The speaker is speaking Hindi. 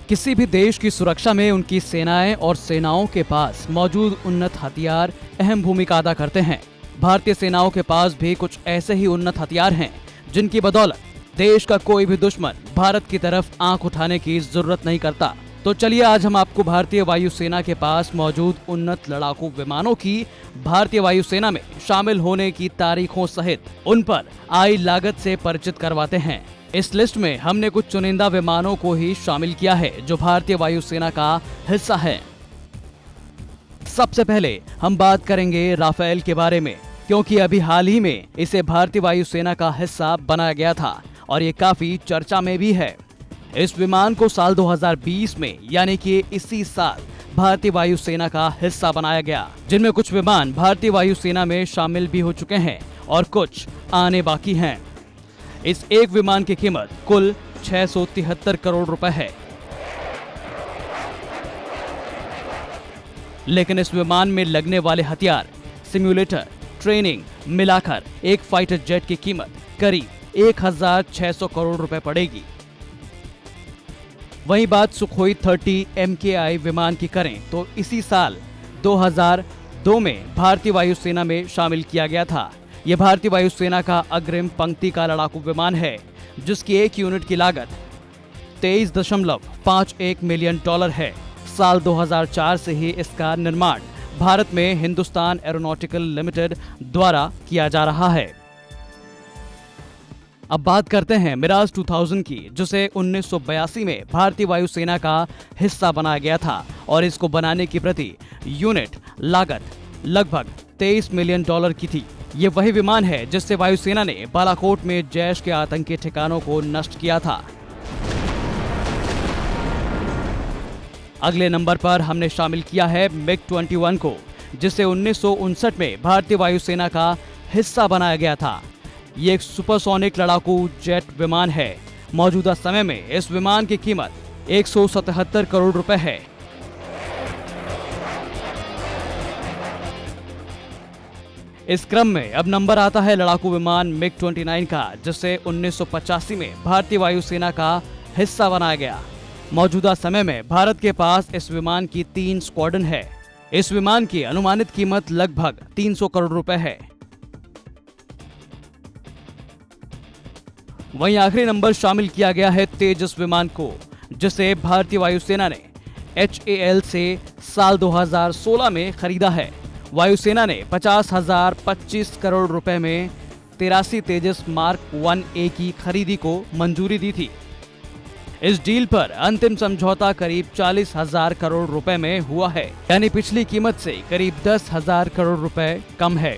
किसी भी देश की सुरक्षा में उनकी सेनाएं और सेनाओं के पास मौजूद उन्नत हथियार अहम भूमिका अदा करते हैं। भारतीय सेनाओं के पास भी कुछ ऐसे ही उन्नत हथियार हैं जिनकी बदौलत देश का कोई भी दुश्मन भारत की तरफ आंख उठाने की जरूरत नहीं करता। तो चलिए आज हम आपको भारतीय वायुसेना के पास मौजूद उन्नत लड़ाकू विमानों की भारतीय वायुसेना में शामिल होने की तारीखों सहित उन पर आई लागत से परिचित करवाते हैं। इस लिस्ट में हमने कुछ चुनिंदा विमानों को ही शामिल किया है जो भारतीय वायुसेना का हिस्सा है। सबसे पहले हम बात करेंगे राफेल के बारे में, क्योंकि अभी हाल ही में इसे भारतीय वायुसेना का हिस्सा बनाया गया था और ये काफी चर्चा में भी है। इस विमान को साल 2020 में यानी कि इसी साल भारतीय वायुसेना का हिस्सा बनाया गया, जिनमें कुछ विमान भारतीय वायुसेना में शामिल भी हो चुके हैं और कुछ आने बाकी हैं। इस एक विमान की कीमत कुल 673 करोड़ रुपए है। लेकिन इस विमान में लगने वाले हथियार, सिम्युलेटर, ट्रेनिंग मिलाकर एक फाइटर जेट की कीमत करीब 1600 करोड़ रुपए पड़ेगी। वहीं बात सुखोई 30 MKI विमान की करें तो इसी साल 2002 में भारतीय वायुसेना में शामिल किया गया था। यह भारतीय वायुसेना का अग्रिम पंक्ति का लड़ाकू विमान है, जिसकी एक यूनिट की लागत 23.51 मिलियन डॉलर है। साल 2004 से ही इसका निर्माण भारत में हिंदुस्तान एरोनॉटिकल लिमिटेड द्वारा किया जा रहा है। अब बात करते हैं मिराज 2000 की, जिसे 1982 में भारतीय वायुसेना का हिस्सा बनाया गया था और इसको बनाने की प्रति यूनिट लागत लगभग 23 मिलियन डॉलर की थी। ये वही विमान है जिससे वायुसेना ने बालाकोट में जैश के आतंकी ठिकानों को नष्ट किया था। अगले नंबर पर हमने शामिल किया है MiG-21 को, जिसे 1959 में भारतीय वायुसेना का हिस्सा बनाया गया था। ये एक सुपरसोनिक लड़ाकू जेट विमान है। मौजूदा समय में इस विमान की कीमत 177 करोड़ रुपए है। इस क्रम में अब नंबर आता है लड़ाकू विमान MiG-29 का, जिसे 1985 में भारतीय वायुसेना का हिस्सा बनाया गया। मौजूदा समय में भारत के पास इस विमान की 3 स्क्वाड्रन है। इस विमान की अनुमानित कीमत लगभग 300 करोड़ रुपए है। वहीं आखिरी नंबर शामिल किया गया है तेजस विमान को, जिसे भारतीय वायुसेना ने HAL से साल 2016 में खरीदा है। वायुसेना ने 50,025 करोड़ रुपए में 83 तेजस मार्क 1A की खरीदी को मंजूरी दी थी। इस डील पर अंतिम समझौता करीब 40,000 करोड़ रुपए में हुआ है, यानी पिछली कीमत से करीब 10,000 करोड़ रुपए कम है।